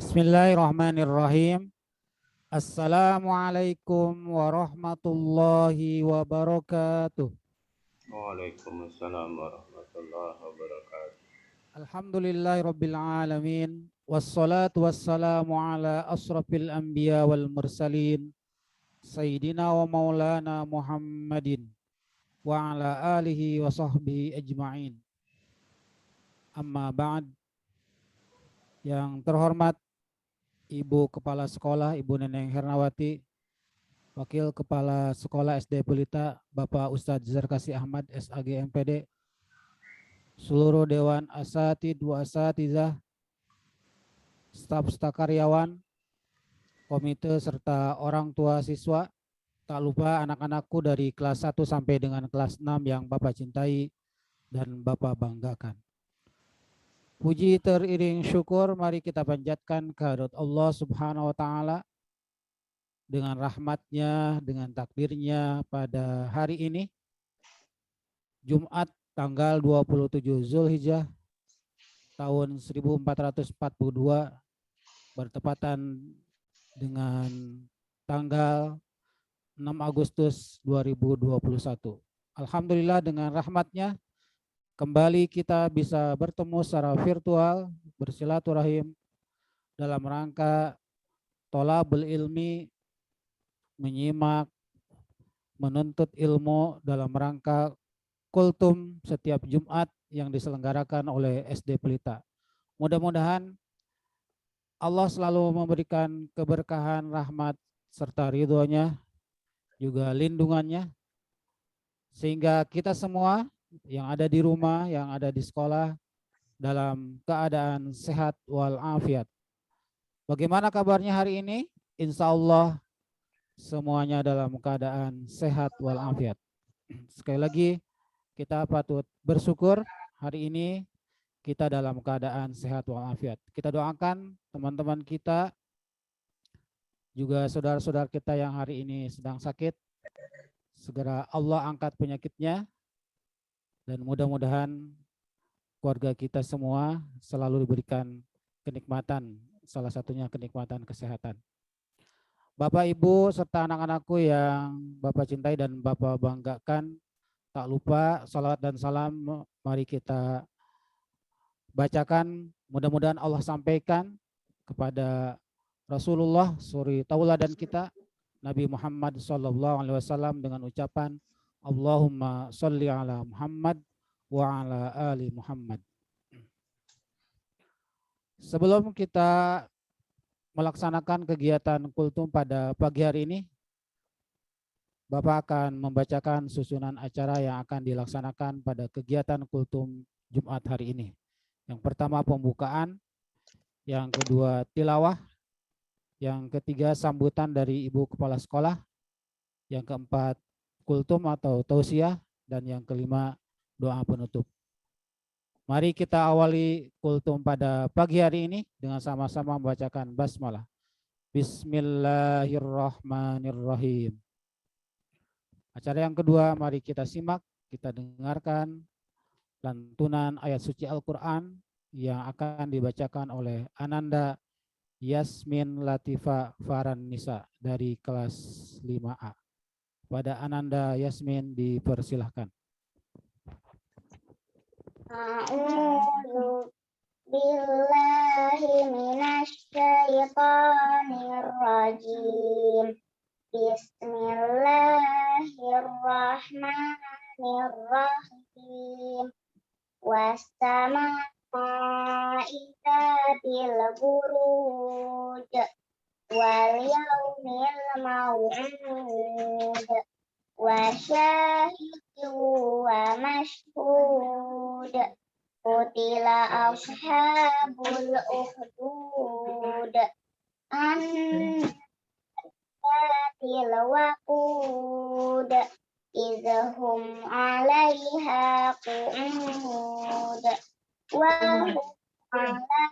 Bismillahirrahmanirrahim. Assalamualaikum warahmatullahi wabarakatuh. Waalaikumsalam warahmatullahi wabarakatuh. Alhamdulillahirabbil alamin. Wassalatu wassalamu ala asrafil anbiya wal mursalin sayyidina wa maulana Muhammadin wa ala alihi wa sahbihi ajma'in. Amma ba'd. Yang terhormat Ibu Kepala Sekolah, Ibu Neneng Hernawati, Wakil Kepala Sekolah SD Pelita, Bapak Ustadz Zarkasi Ahmad, SAG MPD, seluruh Dewan Asatid wa Asatizah, staf karyawan, komite, serta orang tua siswa, tak lupa anak-anakku dari kelas 1 sampai dengan kelas 6 yang Bapak cintai dan Bapak banggakan. Puji teriring syukur, mari kita panjatkan kehadirat Allah Subhanahu wa Ta'ala dengan rahmatnya, dengan takdirnya pada hari ini, Jumat tanggal 27 Zulhijjah tahun 1442, bertepatan dengan tanggal 6 Agustus 2021. Alhamdulillah dengan rahmatnya kembali kita bisa bertemu secara virtual, bersilaturahim dalam rangka tholabul ilmi, menyimak, menuntut ilmu dalam rangka kultum setiap Jumat yang diselenggarakan oleh SD Pelita. Mudah-mudahan Allah selalu memberikan keberkahan, rahmat, serta ridhonya, juga lindungannya, sehingga kita semua yang ada di rumah, yang ada di sekolah, dalam keadaan sehat walafiat. Bagaimana kabarnya hari ini? Insya Allah semuanya dalam keadaan sehat walafiat. Sekali lagi kita patut bersyukur hari ini kita dalam keadaan sehat walafiat. Kita doakan teman-teman kita, juga saudara-saudara kita yang hari ini sedang sakit, segera Allah angkat penyakitnya, dan mudah-mudahan keluarga kita semua selalu diberikan kenikmatan, salah satunya kenikmatan kesehatan. Bapak, Ibu, serta anak-anakku yang Bapak cintai dan Bapak banggakan, tak lupa salawat dan salam mari kita bacakan. Mudah-mudahan Allah sampaikan kepada Rasulullah, suri tauladan kita, Nabi Muhammad SAW, dengan ucapan Allahumma sholli ala Muhammad wa ala ali Muhammad. Sebelum kita melaksanakan kegiatan kultum pada pagi hari ini, Bapak akan membacakan susunan acara yang akan dilaksanakan pada kegiatan kultum Jumat hari ini. Yang pertama pembukaan, yang kedua tilawah, yang ketiga sambutan dari Ibu Kepala Sekolah, yang keempat kultum atau tausiah, dan yang kelima doa penutup. Mari kita awali kultum pada pagi hari ini dengan sama-sama membacakan basmalah. Bismillahirrahmanirrahim. Acara yang kedua, mari kita simak, kita dengarkan lantunan ayat suci Al-Quran yang akan dibacakan oleh Ananda Yasmin Latifa Farannisa dari kelas 5A. Pada Ananda Yasmin dipersilahkan. A'udzu billahi minasyaitonir rajim. Bismillahirrahmanirrahim. Was-samaa'i dzatil buruj wal yaumil maw'ud wa syahidin wa mashhud. Qutila ashabul ukhdud annatil waqud idhum 'alaiha qu'ud wa hum 'ala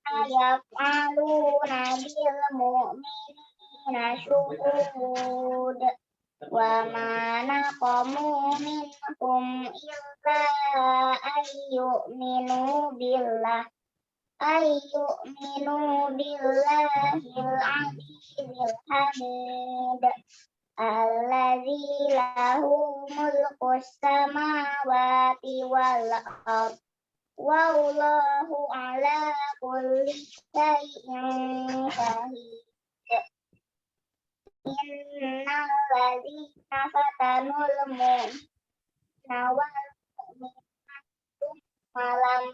ma yaf'aluna bil mu'minina syuhud. Wa ma naqamu minhum illa ayyu'minu billah ayyuminu billahil azizil hamid alladzi lahu mulkus samawati wal ardh wallahu ala kulli syai'in syahid. Innal ladzina fatanul mu'minina wal mu'minatu malam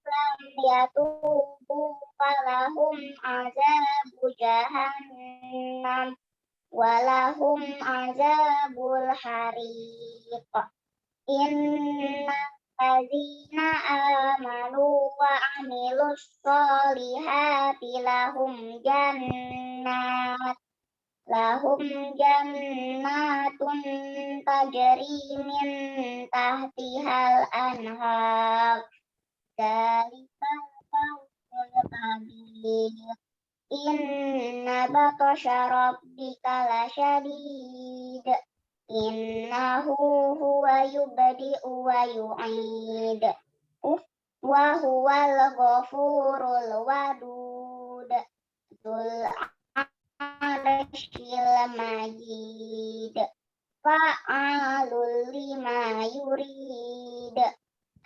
lam yatubu falahum azabu jahannam walahum azabul hariq. Innal ladzina amanu wa amilus solihati lahum jannatun tajri min tahtihal anhar dzalikal fawzul kabir. Inna batasya rabbika lasyadid innahu huwa yubdi'u wa yu'id wa huwal ghafurul wadud dzul arsyil majid fa'alul lima yurid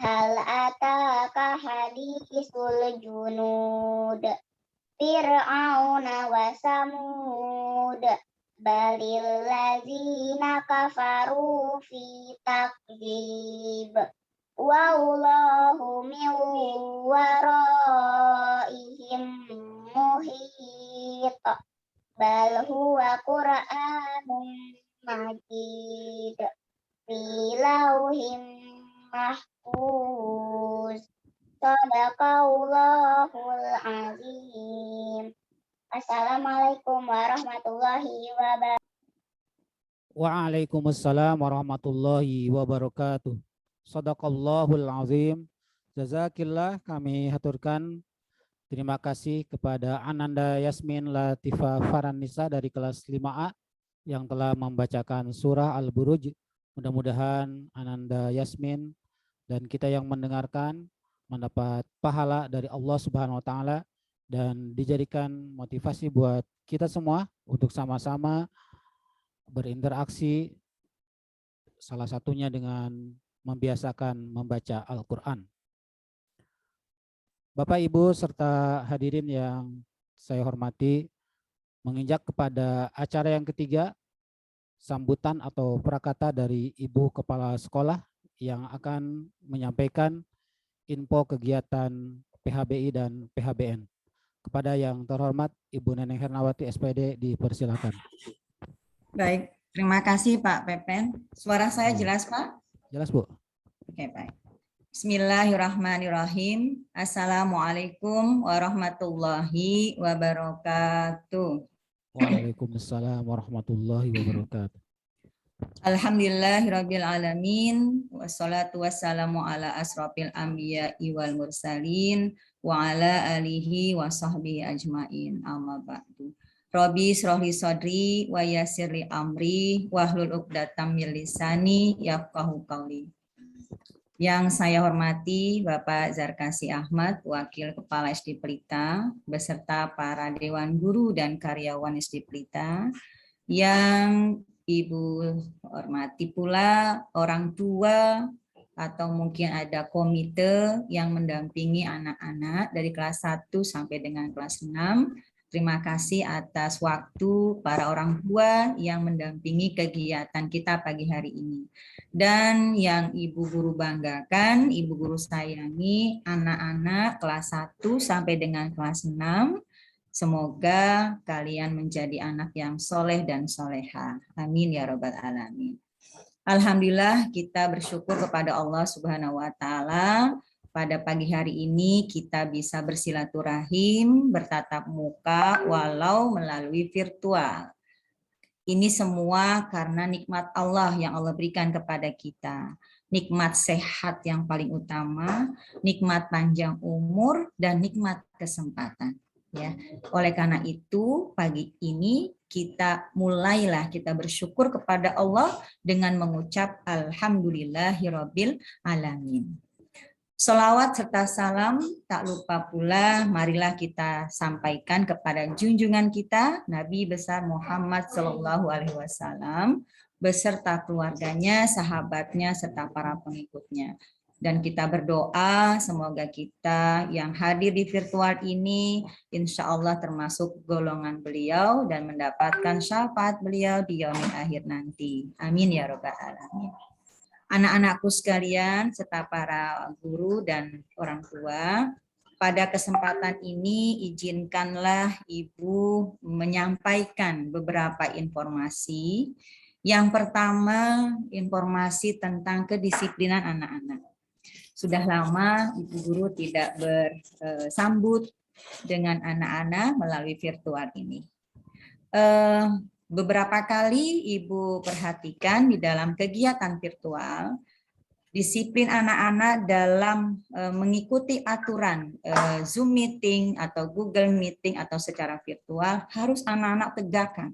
hal ataka hadisul junud fir'auna wa samud balil ladzina kafaru fi takdzib wallahu min waraihim muhit bal huwa qur'anun majid fi lauhim mahfuz. Shadaqallahul azim. Assalamualaikum warahmatullahi wabarakatuh. Waalaikumsalam warahmatullahi wabarakatuh. Shadaqallahul azim. Jazakillah, kami haturkan terima kasih kepada Ananda Yasmin Latifah Farannisa dari kelas 5A yang telah membacakan surah Al-Buruj. Mudah-mudahan Ananda Yasmin dan kita yang mendengarkan mendapat pahala dari Allah Subhanahu wa taala dan dijadikan motivasi buat kita semua untuk sama-sama berinteraksi, salah satunya dengan membiasakan membaca Al-Quran. Bapak, Ibu, serta hadirin yang saya hormati, menginjak kepada acara yang ketiga, sambutan atau prakata dari Ibu Kepala Sekolah yang akan menyampaikan info kegiatan PHBI dan PHBN. Kepada yang terhormat Ibu Neneng Hernawati SPD dipersilakan. Baik, terima kasih Pak Pepen. Suara saya jelas Pak? Jelas Bu. Oke, baik. Bismillahirrahmanirrahim. Assalamualaikum warahmatullahi wabarakatuh. Waalaikumsalam warahmatullahi wabarakatuh. Alhamdulillahirabbil alamin wassalatu wassalamu ala asrofil anbiya'i wal mursalin wa ala alihi wa sahbihi ajmain amma ba'du. Rabbi shrahli sadri wa yassirli amri wahlul 'uqdatam min lisani yafqahu qawli. Yang saya hormati Bapak Zarkasi Ahmad, Wakil Kepala SD Pelita, beserta para Dewan Guru dan karyawan SD Pelita, yang Ibu hormati pula orang tua atau mungkin ada komite yang mendampingi anak-anak dari kelas 1 sampai dengan kelas 6. Terima kasih atas waktu para orang tua yang mendampingi kegiatan kita pagi hari ini. Dan yang Ibu Guru banggakan, Ibu Guru sayangi anak-anak kelas 1 sampai dengan kelas 6. Semoga kalian menjadi anak yang soleh dan soleha. Amin ya robbal alamin. Alhamdulillah kita bersyukur kepada Allah Subhanahu wa taala. Pada pagi hari ini kita bisa bersilaturahim, bertatap muka walau melalui virtual. Ini semua karena nikmat Allah yang Allah berikan kepada kita. Nikmat sehat yang paling utama, nikmat panjang umur, dan nikmat kesempatan. Ya, oleh karena itu pagi ini kita bersyukur kepada Allah dengan mengucap alhamdulillahirabbil alamin. Sholawat serta salam tak lupa pula marilah kita sampaikan kepada junjungan kita Nabi besar Muhammad SAW beserta keluarganya, sahabatnya, serta para pengikutnya. Dan kita berdoa semoga kita yang hadir di virtual ini insya Allah termasuk golongan beliau dan mendapatkan syafaat beliau di yaumil akhir nanti. Amin ya robbal alamin. Anak-anakku sekalian serta para guru dan orang tua, pada kesempatan ini izinkanlah Ibu menyampaikan beberapa informasi. Yang pertama, informasi tentang kedisiplinan anak-anak. Sudah lama Ibu Guru tidak bersambut dengan anak-anak melalui virtual ini. Beberapa kali Ibu perhatikan di dalam kegiatan virtual, disiplin anak-anak dalam mengikuti aturan Zoom meeting atau Google meeting atau secara virtual harus anak-anak tegakkan.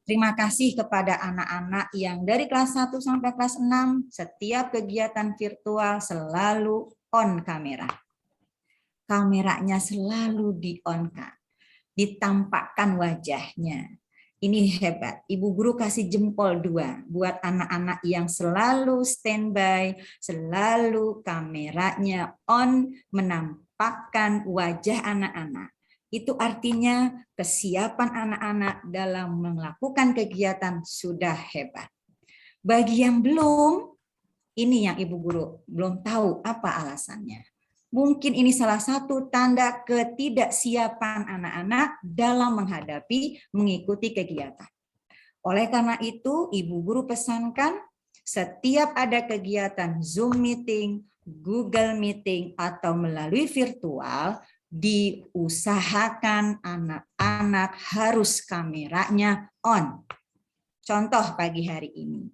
Terima kasih kepada anak-anak yang dari kelas 1 sampai kelas 6, setiap kegiatan virtual selalu on kamera. Kameranya selalu di-on-kan, ditampakkan wajahnya. Ini hebat. Ibu Guru kasih jempol 2 buat anak-anak yang selalu standby, selalu kameranya on, menampakkan wajah anak-anak. Itu artinya kesiapan anak-anak dalam melakukan kegiatan sudah hebat. Bagi yang belum, ini yang Ibu Guru belum tahu apa alasannya. Mungkin ini salah satu tanda ketidaksiapan anak-anak dalam menghadapi, mengikuti kegiatan. Oleh karena itu, Ibu Guru pesankan setiap ada kegiatan Zoom meeting, Google meeting, atau melalui virtual, diusahakan anak-anak harus kameranya on. Contoh pagi hari ini.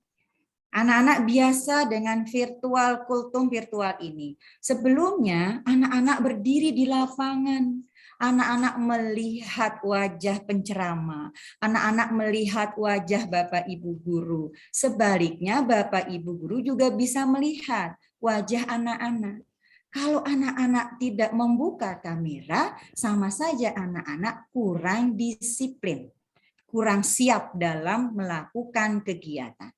Anak-anak biasa dengan virtual, kultum virtual ini. Sebelumnya anak-anak berdiri di lapangan. Anak-anak melihat wajah penceramah. Anak-anak melihat wajah Bapak Ibu Guru. Sebaliknya Bapak Ibu Guru juga bisa melihat wajah anak-anak. Kalau anak-anak tidak membuka kamera, sama saja anak-anak kurang disiplin. Kurang siap dalam melakukan kegiatan.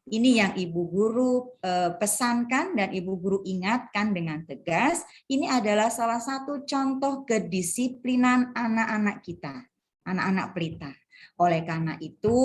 Ini yang Ibu Guru pesankan dan Ibu Guru ingatkan dengan tegas. Ini adalah salah satu contoh kedisiplinan anak-anak kita, anak-anak pelita. Oleh karena itu,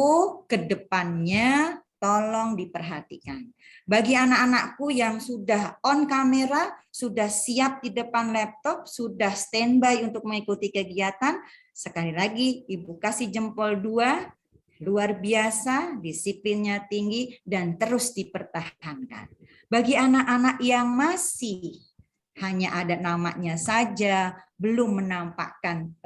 ke depannya tolong diperhatikan. Bagi anak-anakku yang sudah on kamera, sudah siap di depan laptop, sudah standby untuk mengikuti kegiatan, sekali lagi Ibu kasih jempol 2. Luar biasa, disiplinnya tinggi, dan terus dipertahankan. Bagi anak-anak yang masih hanya ada namanya saja, belum menampakkan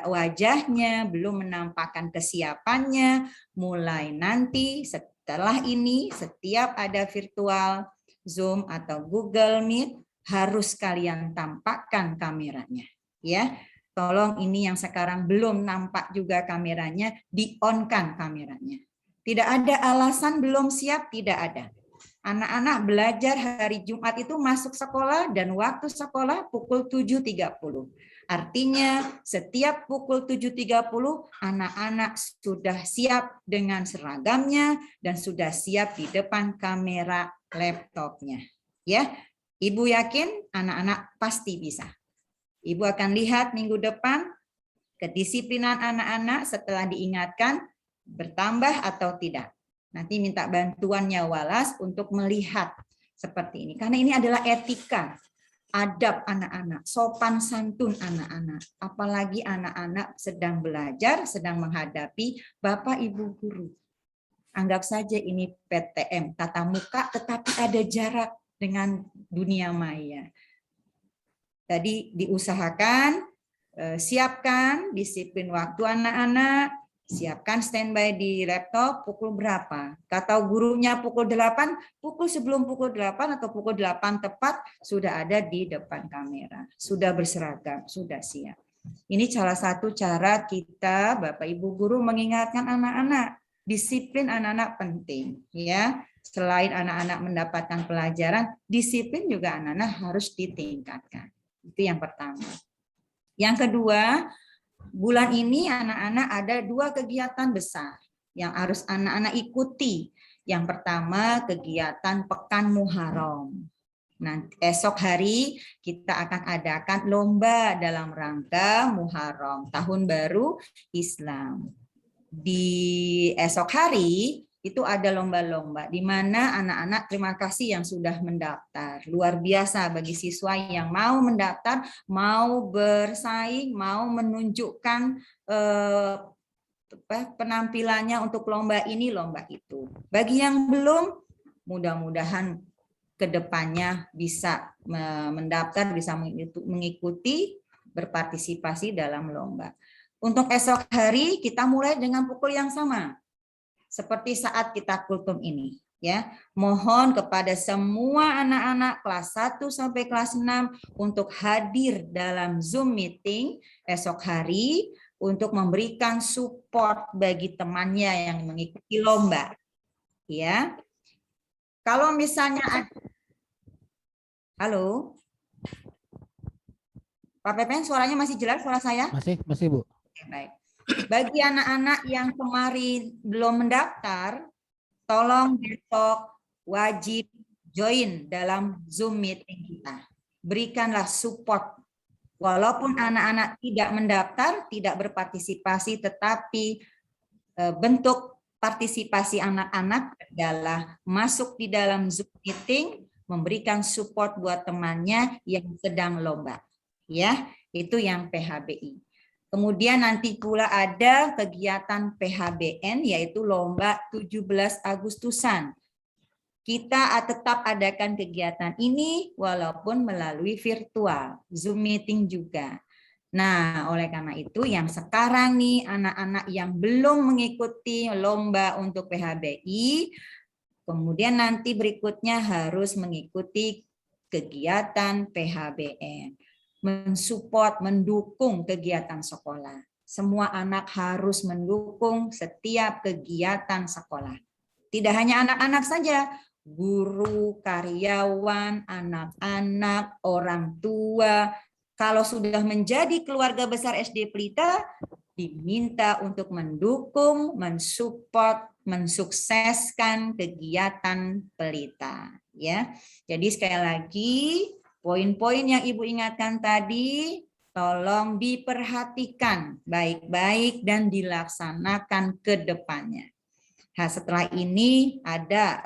wajahnya, belum menampakkan kesiapannya, mulai nanti setelah ini, setiap ada virtual, Zoom atau Google Meet, harus kalian tampakkan kameranya. Ya. Tolong ini yang sekarang belum nampak juga kameranya, di-on-kan kameranya. Tidak ada alasan belum siap, tidak ada. Anak-anak belajar hari Jumat itu masuk sekolah dan waktu sekolah pukul 7.30. Artinya setiap pukul 7.30 anak-anak sudah siap dengan seragamnya dan sudah siap di depan kamera laptopnya. Ya, Ibu yakin anak-anak pasti bisa. Ibu akan lihat minggu depan kedisiplinan anak-anak setelah diingatkan bertambah atau tidak. Nanti minta bantuannya Walas untuk melihat seperti ini. Karena ini adalah etika, adab anak-anak, sopan santun anak-anak. Apalagi anak-anak sedang belajar, sedang menghadapi Bapak Ibu Guru. Anggap saja ini PTM, tatap muka tetapi ada jarak dengan dunia maya. Tadi diusahakan, siapkan disiplin waktu anak-anak, siapkan standby di laptop pukul berapa. Kata gurunya pukul 8, pukul sebelum pukul 8 atau pukul 8 tepat sudah ada di depan kamera. Sudah berseragam, sudah siap. Ini salah satu cara kita, Bapak Ibu Guru mengingatkan anak-anak. Disiplin anak-anak penting. Ya, Selain anak-anak mendapatkan pelajaran, disiplin juga anak-anak harus ditingkatkan. Itu yang pertama. Yang kedua, bulan ini anak-anak ada 2 kegiatan besar yang harus anak-anak ikuti. Yang pertama, kegiatan Pekan Muharram. Nanti esok hari kita akan adakan lomba dalam rangka Muharram, Tahun Baru Islam. Di esok hari itu ada lomba-lomba di mana anak-anak, terima kasih yang sudah mendaftar. Luar biasa bagi siswa yang mau mendaftar, mau bersaing, mau menunjukkan penampilannya untuk lomba ini, lomba itu. Bagi yang belum, mudah-mudahan kedepannya bisa mendaftar, bisa mengikuti, berpartisipasi dalam lomba. Untuk esok hari kita mulai dengan pukul yang sama seperti saat kita kultum ini, ya. Mohon kepada semua anak-anak kelas 1 sampai kelas 6 untuk hadir dalam Zoom meeting esok hari untuk memberikan support bagi temannya yang mengikuti lomba, ya. Kalau misalnya halo, Pak Pepen, suaranya masih jelas suara saya? Masih Bu. Oke, baik. Bagi anak-anak yang kemarin belum mendaftar, tolong besok wajib join dalam Zoom meeting kita. Berikanlah support. Walaupun anak-anak tidak mendaftar, tidak berpartisipasi, tetapi bentuk partisipasi anak-anak adalah masuk di dalam Zoom meeting, memberikan support buat temannya yang sedang lomba. Ya, itu yang PHBI. Kemudian nanti pula ada kegiatan PHBN, yaitu lomba 17 Agustusan. Kita tetap adakan kegiatan ini walaupun melalui virtual, Zoom meeting juga. Nah, oleh karena itu yang sekarang nih anak-anak yang belum mengikuti lomba untuk PHBI, kemudian nanti berikutnya harus mengikuti kegiatan PHBN. Mensupport, mendukung kegiatan sekolah. Semua anak harus mendukung setiap kegiatan sekolah. Tidak hanya anak-anak saja, guru, karyawan, anak-anak, orang tua. Kalau sudah menjadi keluarga besar SD Pelita, diminta untuk mendukung, mensupport, mensukseskan kegiatan Pelita. Ya, jadi sekali lagi, poin-poin yang Ibu ingatkan tadi, tolong diperhatikan baik-baik dan dilaksanakan ke depannya. Nah, setelah ini ada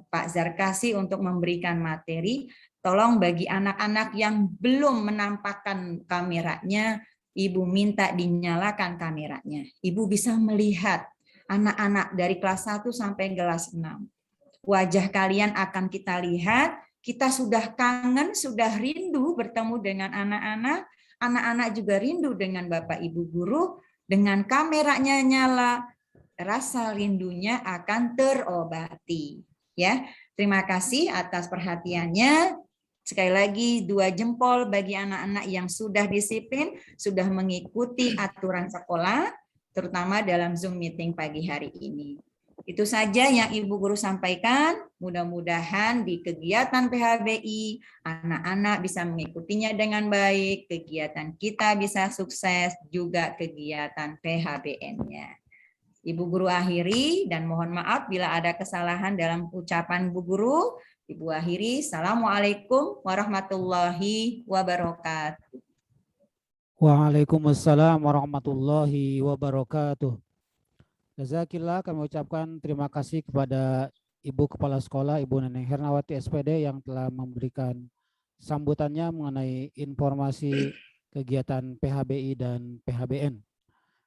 Pak Zarkasi untuk memberikan materi. Tolong bagi anak-anak yang belum menampakkan kameranya, Ibu minta dinyalakan kameranya. Ibu bisa melihat anak-anak dari kelas 1 sampai kelas 6. Wajah kalian akan kita lihat. Kita sudah kangen, sudah rindu bertemu dengan anak-anak. Anak-anak juga rindu dengan Bapak Ibu guru. Dengan kameranya nyala, rasa rindunya akan terobati. Ya, terima kasih atas perhatiannya. Sekali lagi 2 jempol bagi anak-anak yang sudah disiplin, sudah mengikuti aturan sekolah, terutama dalam Zoom meeting pagi hari ini. Itu saja yang Ibu Guru sampaikan. Mudah-mudahan di kegiatan PHBI, anak-anak bisa mengikutinya dengan baik, kegiatan kita bisa sukses, juga kegiatan PHBN-nya. Ibu Guru akhiri dan mohon maaf bila ada kesalahan dalam ucapan Bu Guru. Ibu akhiri, Assalamualaikum warahmatullahi wabarakatuh. Waalaikumsalam warahmatullahi wabarakatuh. Jazakillah, kami ucapkan terima kasih kepada Ibu Kepala Sekolah, Ibu Neneng Hernawati SPD yang telah memberikan sambutannya mengenai informasi kegiatan PHBI dan PHBN.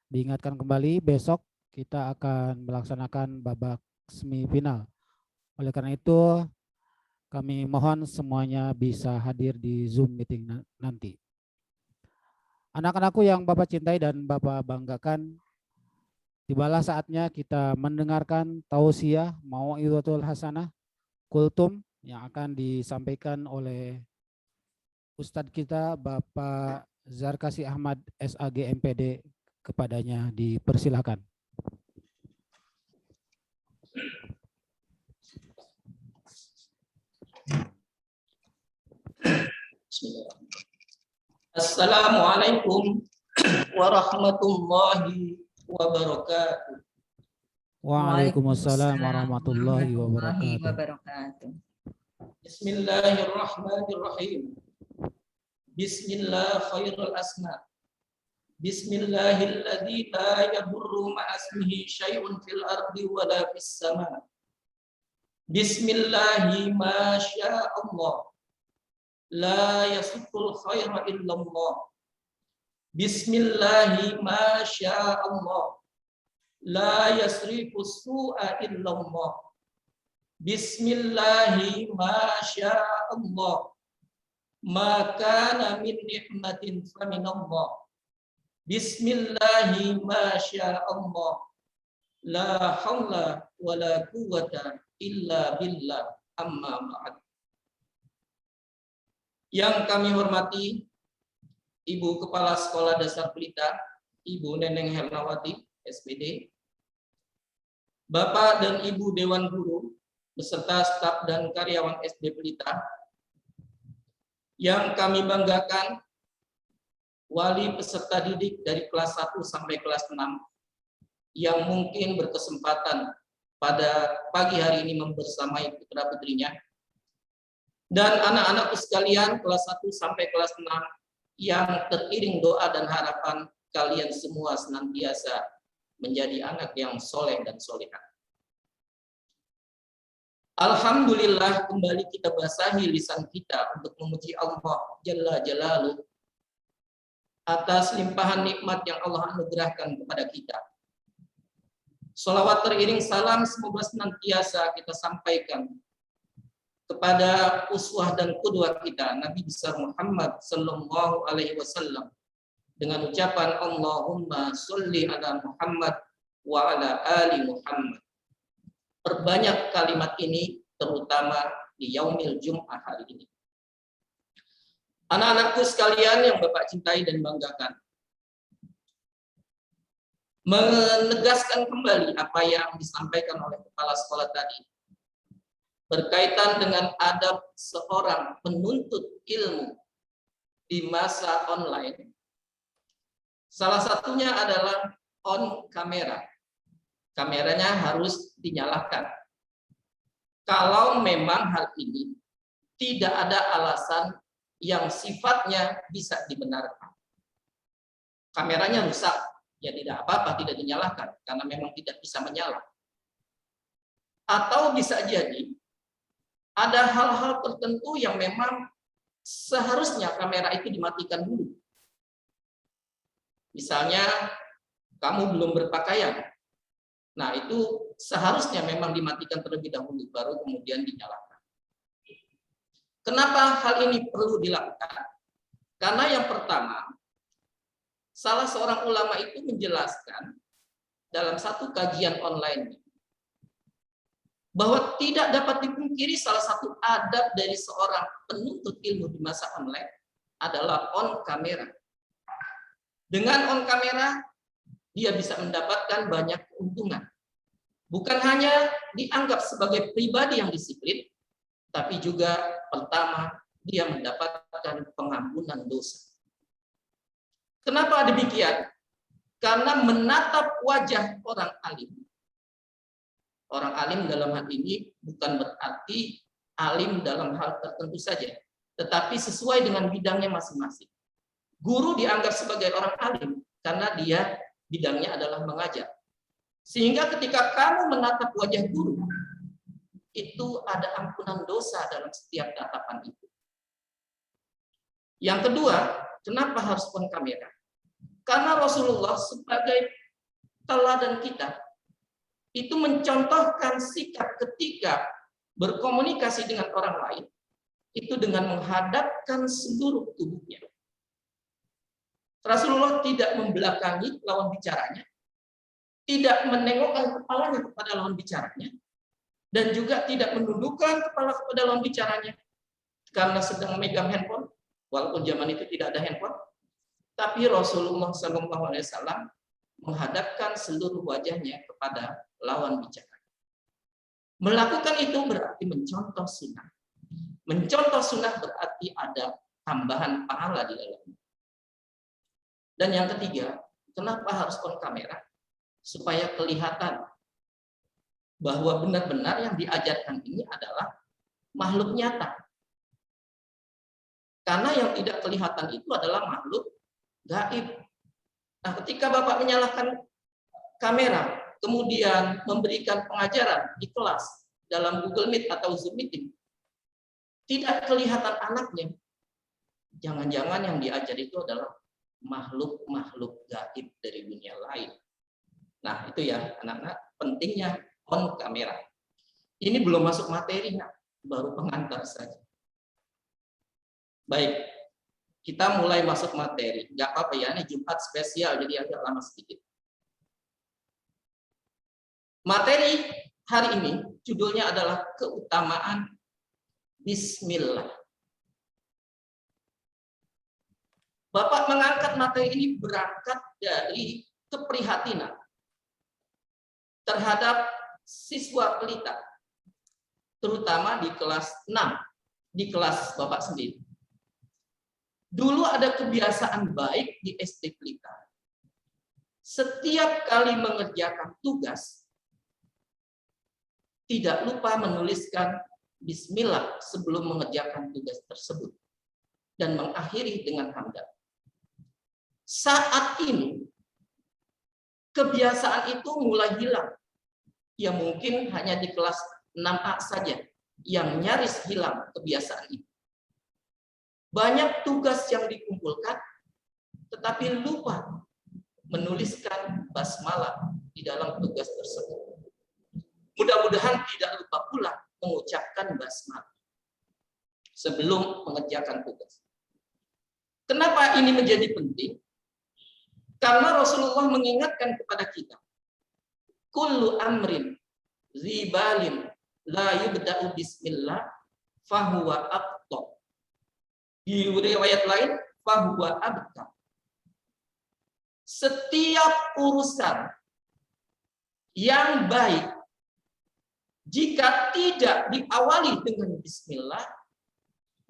Diingatkan kembali, besok kita akan melaksanakan babak semifinal. Oleh karena itu, kami mohon semuanya bisa hadir di Zoom meeting nanti. Anak-anakku yang Bapak cintai dan Bapak banggakan, tibalah saatnya kita mendengarkan tausiah mau'izatul hasanah kultum yang akan disampaikan oleh Ustadz kita Bapak Zarkasi Ahmad SAG MPD. Kepadanya dipersilakan. Assalamualaikum warahmatullahi wabarakatuh. Waalaikumsalam warahmatullahi wabarakatuh. wabarakatuh. Bismillahirrahmanirrahim. Bismillah khairul asma. Bismillahilladzi la yadurru ma'asmihi syai'un fil ardi wa la fis sama. Bismillahi ma sya'allah. La yasukul khaira illallah. Bismillahi ma sya'allah. La yasrifu su'a illallah. Bismillahi ma sya'allah. Ma kana min ni'matin faminallah. Bismillahi ma sya'allah. La hawla wa la quwwata illa billah. Amma ba'd. Yang kami hormati Ibu Kepala Sekolah Dasar Pelita, Ibu Neneng Hernawati, SPD, Bapak dan Ibu Dewan Guru, beserta staf dan karyawan SD Pelita, yang kami banggakan, wali peserta didik dari kelas 1 sampai kelas 6, yang mungkin berkesempatan pada pagi hari ini membersamai putra-putrinya, dan anak-anakku sekalian kelas 1 sampai kelas 6, yang teriring doa dan harapan kalian semua senantiasa menjadi anak yang soleh dan solehah. Alhamdulillah, kembali kita basahi lisan kita untuk memuji Allah Jalla Jalaluh atas limpahan nikmat yang Allah anugerahkan kepada kita. Sholawat teriring salam semoga senantiasa kita sampaikan kepada uswah dan qudwah kita, Nabi besar Muhammad sallallahu alaihi wasallam, dengan ucapan Allahumma sholli ala Muhammad wa ala ali Muhammad. Perbanyak kalimat ini terutama di Yaumil Jum'ah hari ini. Anak-anakku sekalian yang Bapak cintai dan banggakan, menegaskan kembali apa yang disampaikan oleh kepala sekolah tadi berkaitan dengan adab seorang penuntut ilmu di masa online. Salah satunya adalah on kamera. Kameranya harus dinyalakan. Kalau memang hal ini tidak ada alasan yang sifatnya bisa dibenarkan. Kameranya rusak, ya tidak apa-apa tidak dinyalakan karena memang tidak bisa menyala. Atau bisa jadi ada hal-hal tertentu yang memang seharusnya kamera itu dimatikan dulu. Misalnya kamu belum berpakaian. Nah, itu seharusnya memang dimatikan terlebih dahulu baru kemudian dinyalakan. Kenapa hal ini perlu dilakukan? Karena yang pertama, salah seorang ulama itu menjelaskan dalam satu kajian online bahwa tidak dapat dipungkiri salah satu adab dari seorang penuntut ilmu di masa online adalah on kamera. Dengan on kamera, dia bisa mendapatkan banyak keuntungan. Bukan hanya dianggap sebagai pribadi yang disiplin, tapi juga pertama, dia mendapatkan pengampunan dosa. Kenapa demikian? Karena menatap wajah orang alim. Orang alim dalam hal ini bukan berarti alim dalam hal tertentu saja, tetapi sesuai dengan bidangnya masing-masing. Guru dianggap sebagai orang alim karena dia bidangnya adalah mengajar. Sehingga ketika kamu menatap wajah guru, itu ada ampunan dosa dalam setiap tatapan itu. Yang kedua, kenapa harus on kamera? Karena Rasulullah sebagai teladan kita, itu mencontohkan sikap ketika berkomunikasi dengan orang lain, itu dengan menghadapkan seluruh tubuhnya. Rasulullah tidak membelakangi lawan bicaranya, tidak menengokkan kepalanya kepada lawan bicaranya, dan juga tidak menundukkan kepala kepada lawan bicaranya karena sedang memegang handphone, walaupun zaman itu tidak ada handphone. Tapi Rasulullah SAW menghadapkan seluruh wajahnya kepada lawan bicara. Melakukan itu berarti mencontoh sunnah. Mencontoh sunnah berarti ada tambahan pahala di dalamnya. Dan yang ketiga, kenapa harus on kamera? Supaya kelihatan bahwa benar-benar yang diajarkan ini adalah makhluk nyata. Karena yang tidak kelihatan itu adalah makhluk gaib. Nah, ketika Bapak menyalakan kamera, kemudian memberikan pengajaran di kelas dalam Google Meet atau Zoom Meeting, tidak kelihatan anaknya, jangan-jangan yang diajar itu adalah makhluk-makhluk gaib dari dunia lain. Nah, itu ya anak-anak, pentingnya on kamera. Ini belum masuk materi, nah, baru pengantar saja. Baik, kita mulai masuk materi. Nggak apa-apa ya, ini Jumat spesial, jadi agak lama sedikit. Materi hari ini judulnya adalah keutamaan Bismillah. Bapak mengangkat materi ini berangkat dari keprihatinan terhadap siswa pelita, terutama di kelas 6, di kelas Bapak sendiri. Dulu ada kebiasaan baik di SD Pelita. Setiap kali mengerjakan tugas, tidak lupa menuliskan Bismillah sebelum mengerjakan tugas tersebut dan mengakhiri dengan hamdan. Saat ini kebiasaan itu mulai hilang. Ya mungkin hanya di kelas 6A saja yang nyaris hilang kebiasaan itu. Banyak tugas yang dikumpulkan tetapi lupa menuliskan basmalah di dalam tugas tersebut. Mudah-mudahan tidak lupa pula mengucapkan basmalah sebelum mengerjakan tugas. Kenapa ini menjadi penting? Karena Rasulullah mengingatkan kepada kita, kullu amrin zibalin la yubda'u bismillah fahuwa aqta. Di riwayat lain, fahuwa abtar. Setiap urusan yang baik, jika tidak diawali dengan Bismillah,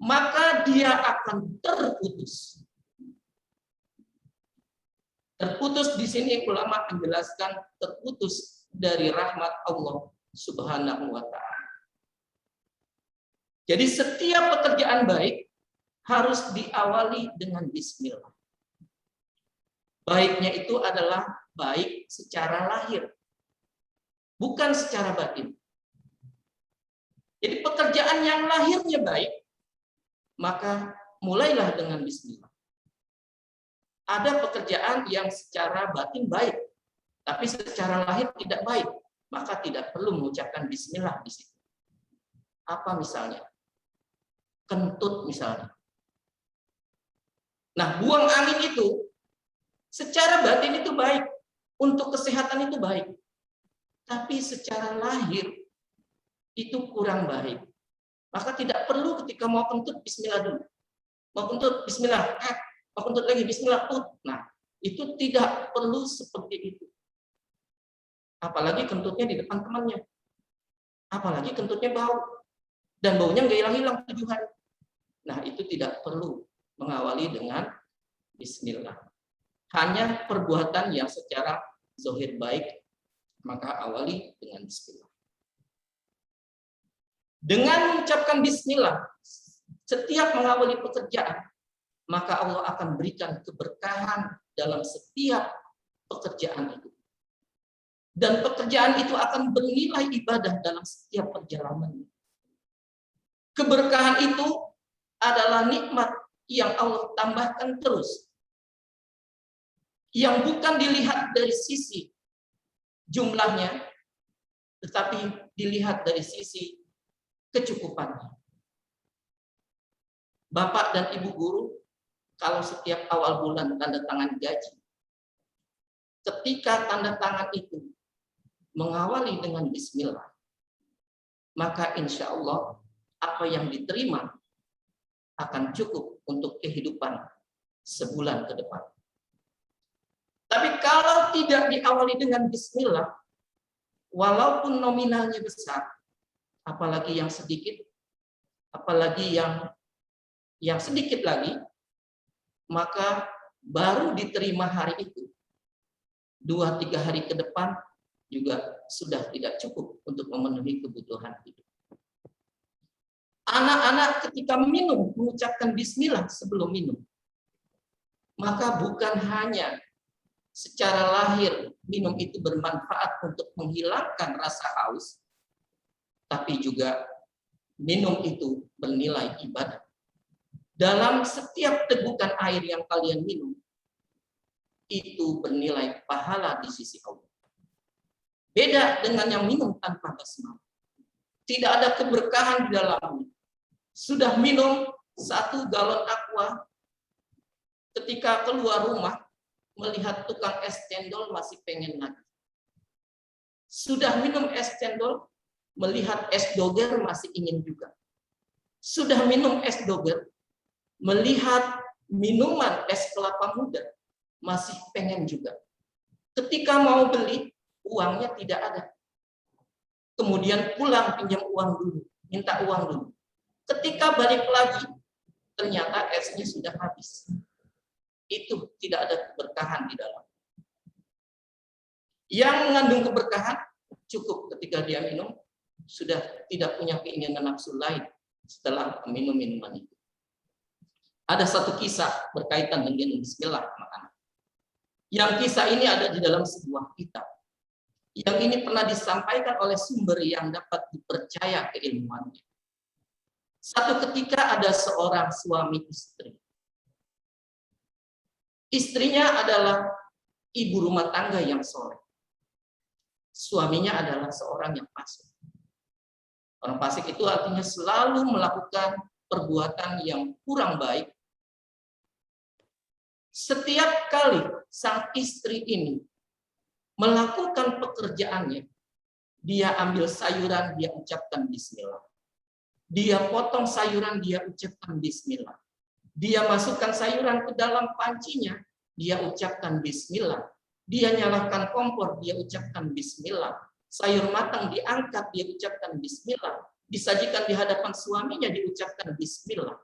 maka dia akan terputus. Terputus di sini ulama menjelaskan terputus dari rahmat Allah Subhanahu wa Ta'ala. Jadi setiap pekerjaan baik harus diawali dengan Bismillah. Baiknya itu adalah baik secara lahir, bukan secara batin. Jadi pekerjaan yang lahirnya baik, maka mulailah dengan Bismillah. Ada pekerjaan yang secara batin baik, tapi secara lahir tidak baik, maka tidak perlu mengucapkan Bismillah di situ. Apa misalnya? Kentut misalnya. Nah, buang angin itu secara batin itu baik, untuk kesehatan itu baik. Tapi secara lahir itu kurang baik. Maka tidak perlu ketika mau kentut Bismillah dulu. Mau kentut Bismillah, mau kentut lagi Bismillah. Nah, itu tidak perlu seperti itu. Apalagi kentutnya di depan temannya. Apalagi kentutnya bau. Dan baunya nggak hilang-hilang 7 hari. Nah, itu tidak perlu mengawali dengan Bismillah. Hanya perbuatan yang secara zahir baik, maka awali dengan Bismillah. Dengan mengucapkan Bismillah, setiap mengawali pekerjaan, maka Allah akan berikan keberkahan dalam setiap pekerjaan itu. Dan pekerjaan itu akan bernilai ibadah dalam setiap perjalanan. Keberkahan itu adalah nikmat yang Allah tambahkan terus. Yang bukan dilihat dari sisi jumlahnya, tetapi dilihat dari sisi kecukupannya. Bapak dan Ibu guru, kalau setiap awal bulan tanda tangan gaji, ketika tanda tangan itu mengawali dengan Bismillah, maka insya Allah apa yang diterima akan cukup untuk kehidupan sebulan ke depan. Tapi kalau tidak diawali dengan Bismillah, walaupun nominalnya besar, apalagi yang sedikit, apalagi yang yang sedikit lagi, maka baru diterima hari itu. 2-3 hari ke depan juga sudah tidak cukup untuk memenuhi kebutuhan hidup. Anak-anak ketika minum mengucapkan bismillah sebelum minum, maka bukan hanya secara lahir minum itu bermanfaat untuk menghilangkan rasa haus, tapi juga minum itu bernilai ibadah. Dalam setiap tegukan air yang kalian minum, itu bernilai pahala di sisi Allah. Beda dengan yang minum tanpa basmalah. Tidak ada keberkahan di dalamnya. Sudah minum 1 galon aqua, ketika keluar rumah, melihat tukang es cendol masih pengen lagi. Sudah minum es cendol, melihat es doger masih ingin juga. Sudah minum es doger, melihat minuman es kelapa muda, masih pengen juga. Ketika mau beli, uangnya tidak ada. Kemudian pulang pinjam uang dulu, minta uang dulu. Ketika balik lagi, ternyata esnya sudah habis. Itu tidak ada keberkahan di dalam. Yang mengandung keberkahan, cukup ketika dia minum, sudah tidak punya keinginan nafsu lain setelah minum minuman itu. Ada satu kisah berkaitan dengan bismillah, anak-anak. Yang kisah ini ada di dalam sebuah kitab. Yang ini pernah disampaikan oleh sumber yang dapat dipercaya keilmuannya. Satu ketika ada seorang suami istri. Istrinya adalah ibu rumah tangga yang soleh. Suaminya adalah seorang yang fasik. Orang fasik itu artinya selalu melakukan perbuatan yang kurang baik. Setiap kali sang istri ini melakukan pekerjaannya, dia ambil sayuran, dia ucapkan bismillah. Dia potong sayuran, dia ucapkan bismillah. Dia masukkan sayuran ke dalam pancinya, dia ucapkan bismillah. Dia nyalakan kompor, dia ucapkan bismillah. Sayur matang diangkat, dia ucapkan bismillah. Disajikan di hadapan suaminya, diucapkan bismillah.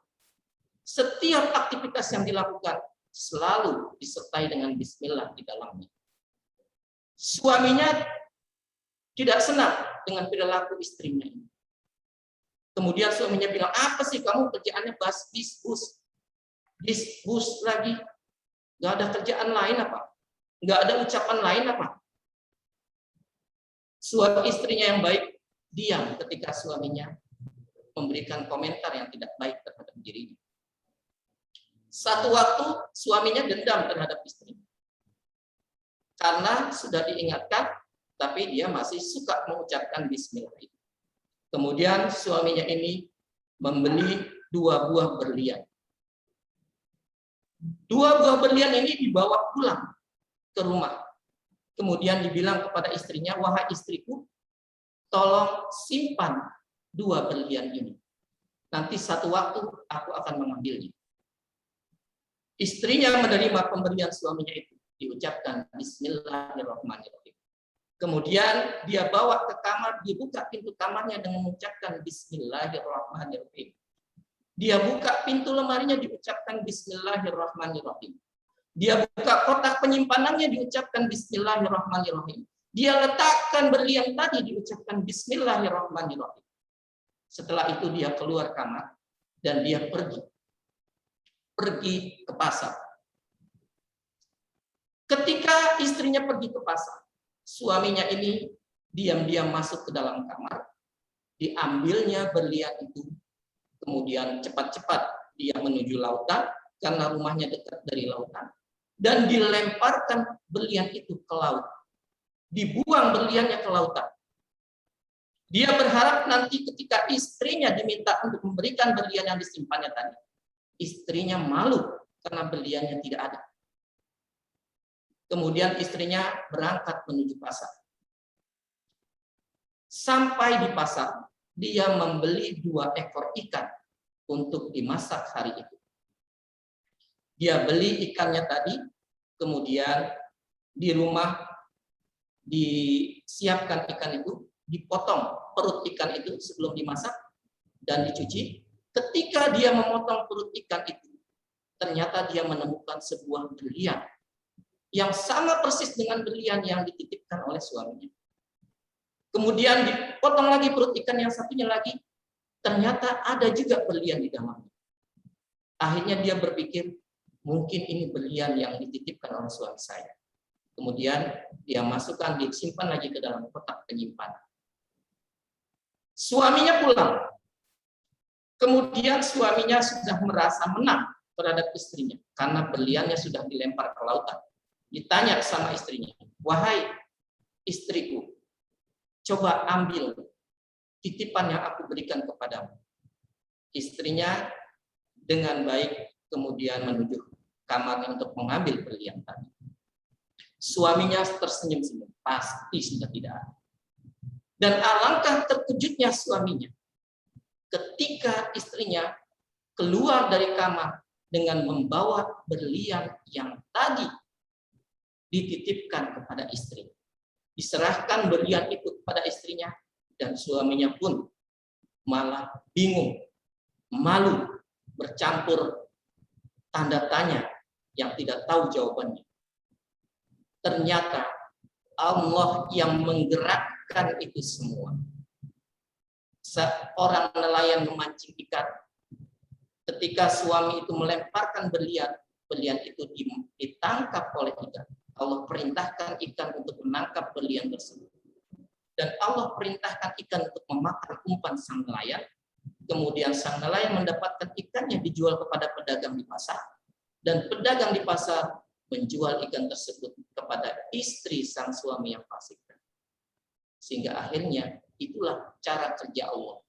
Setiap aktivitas yang dilakukan selalu disertai dengan bismillah di dalamnya. Suaminya tidak senang dengan perilaku istrinya ini. Kemudian suaminya bilang, apa sih kamu kerjaannya bisbus lagi? Gak ada kerjaan lain apa? Gak ada ucapan lain apa? Suami istrinya yang baik diam ketika suaminya memberikan komentar yang tidak baik terhadap dirinya. Satu waktu suaminya dendam terhadap istrinya. Karena sudah diingatkan, tapi dia masih suka mengucapkan bismillah itu. Kemudian suaminya ini membeli 2 buah berlian. 2 buah berlian ini dibawa pulang ke rumah. Kemudian dibilang kepada istrinya, wahai istriku, tolong simpan 2 berlian ini. Nanti satu waktu aku akan mengambilnya. Istrinya menerima pemberian suaminya itu. Diucapkan bismillahirrahmanirrahim. Kemudian dia bawa ke kamar, dibuka pintu kamarnya dengan mengucapkan bismillahirrahmanirrahim. Dia buka pintu lemarinya, diucapkan bismillahirrahmanirrahim. Dia buka kotak penyimpanannya, diucapkan bismillahirrahmanirrahim. Dia letakkan berlian tadi, diucapkan bismillahirrahmanirrahim. Setelah itu dia keluar kamar dan dia pergi ke pasar. Ketika istrinya pergi ke pasar, suaminya ini diam-diam masuk ke dalam kamar, diambilnya berlian itu, kemudian cepat-cepat dia menuju lautan, karena rumahnya dekat dari lautan, dan dilemparkan berlian itu ke laut. Dibuang berliannya ke lautan. Dia berharap nanti ketika istrinya diminta untuk memberikan berlian yang disimpannya tadi, istrinya malu karena berliannya tidak ada. Kemudian istrinya berangkat menuju pasar. Sampai di pasar, dia membeli 2 ekor ikan untuk dimasak hari itu. Dia beli ikannya tadi, kemudian di rumah disiapkan ikan itu, dipotong perut ikan itu sebelum dimasak dan dicuci. Ketika dia memotong perut ikan itu, ternyata dia menemukan sebuah berlian yang sama persis dengan berlian yang dititipkan oleh suaminya. Kemudian dipotong lagi perut ikan yang satunya lagi, ternyata ada juga berlian di dalamnya. Akhirnya dia berpikir, mungkin ini berlian yang dititipkan oleh suami saya. Kemudian dia masukkan, disimpan lagi ke dalam kotak penyimpanan. Suaminya pulang. Kemudian suaminya sudah merasa menang terhadap istrinya karena berliannya sudah dilempar ke lautan. Ditanya sama istrinya, wahai istriku, coba ambil titipan yang aku berikan kepadamu. Istrinya dengan baik kemudian menuju kamarnya untuk mengambil berlian tadi. Suaminya tersenyum-senyum, pasti sudah tidak ada. Dan alangkah terkejutnya suaminya ketika istrinya keluar dari kamar dengan membawa berlian yang tadi dititipkan kepada istrinya. Diserahkan berlian itu kepada istrinya, dan suaminya pun malah bingung, malu, bercampur tanda tanya yang tidak tahu jawabannya. Ternyata Allah yang menggerakkan itu semua. Seorang nelayan memancing ikan, ketika suami itu melemparkan berlian, berlian itu ditangkap oleh ikan. Allah perintahkan ikan untuk menangkap berlian tersebut. Dan Allah perintahkan ikan untuk memakan umpan sang nelayan. Kemudian sang nelayan mendapatkan ikannya dijual kepada pedagang di pasar. Dan pedagang di pasar menjual ikan tersebut kepada istri sang suami yang fasik. Sehingga akhirnya itulah cara kerja Allah.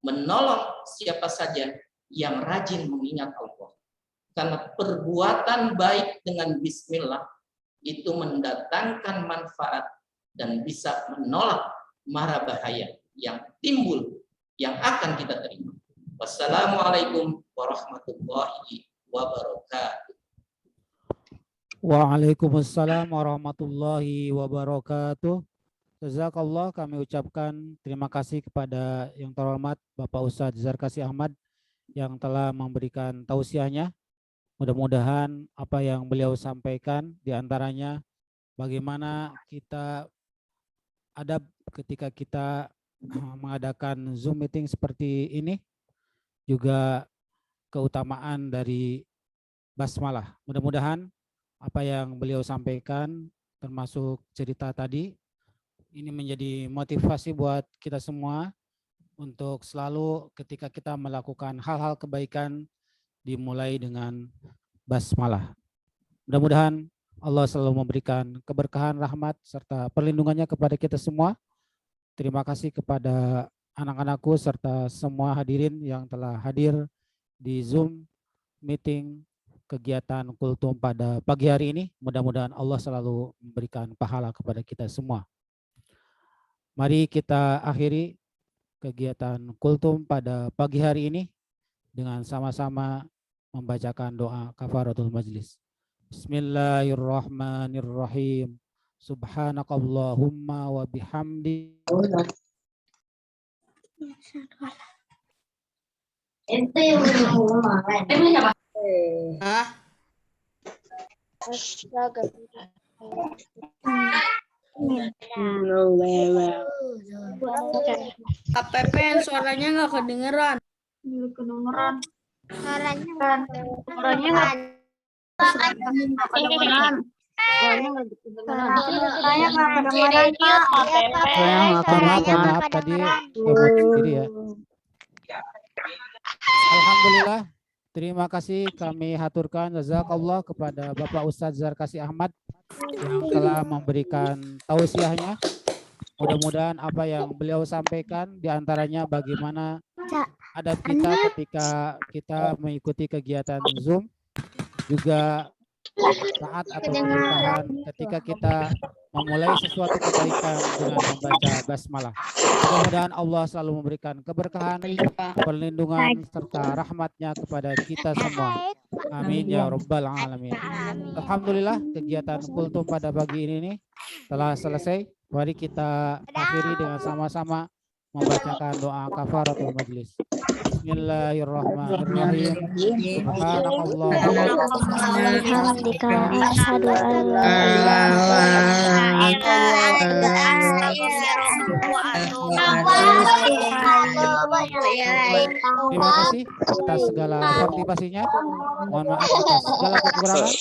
Menolong siapa saja yang rajin mengingat Allah. Karena perbuatan baik dengan bismillah itu mendatangkan manfaat dan bisa menolak mara bahaya yang timbul yang akan kita terima. Wassalamualaikum warahmatullahi wabarakatuh. Waalaikumsalam warahmatullahi wabarakatuh. Jazakallah, kami ucapkan terima kasih kepada yang terhormat Bapak Ustadz Zarkasi Ahmad yang telah memberikan tausiahnya. Mudah-mudahan apa yang beliau sampaikan diantaranya bagaimana kita adab ketika kita mengadakan Zoom meeting seperti ini, juga keutamaan dari basmalah. Mudah-mudahan apa yang beliau sampaikan termasuk cerita tadi ini menjadi motivasi buat kita semua untuk selalu ketika kita melakukan hal-hal kebaikan dimulai dengan basmalah. Mudah-mudahan Allah selalu memberikan keberkahan, rahmat, serta perlindungannya kepada kita semua. Terima kasih kepada anak-anakku serta semua hadirin yang telah hadir di Zoom meeting kegiatan kultum pada pagi hari ini. Mudah-mudahan Allah selalu memberikan pahala kepada kita semua. Mari kita akhiri kegiatan kultum pada pagi hari ini dengan sama-sama membacakan doa kafaratul majlis. Bismillahirrahmanirrahim. Subhanakallahumma wa bihamdi. KPP suaranya nggak kedengeran. Maaf tadi sendiri ya. Alhamdulillah, terima kasih kami haturkan jazakallah kepada Bapak Ustadz Zarkasi Ahmad yang telah memberikan tausiahnya. Mudah-mudahan apa yang beliau sampaikan diantaranya bagaimana adab kita ketika kita mengikuti kegiatan Zoom, juga taat atau keberkahan ketika kita memulai sesuatu kebaikan dengan membaca basmalah. Mudah-mudahan Allah selalu memberikan keberkahan, perlindungan, serta rahmatnya kepada kita semua. Amin ya rabbal alamin. Alhamdulillah, kegiatan kultum pada pagi ini telah selesai. Mari kita akhiri dengan sama-sama membacakan doa kafaratul majlis. Bismillahirrahmanirrahim. Subhanallah. Alhamdulillah, asyhadu an la Terima kasih atas segala partisipasinya. Mohon maaf atas segala kekurangan.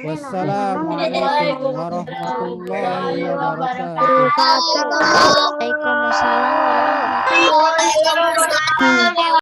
Wassalamualaikum warahmatullahi wabarakatuh. Waalaikumsalam warahmatullahi wabarakatuh.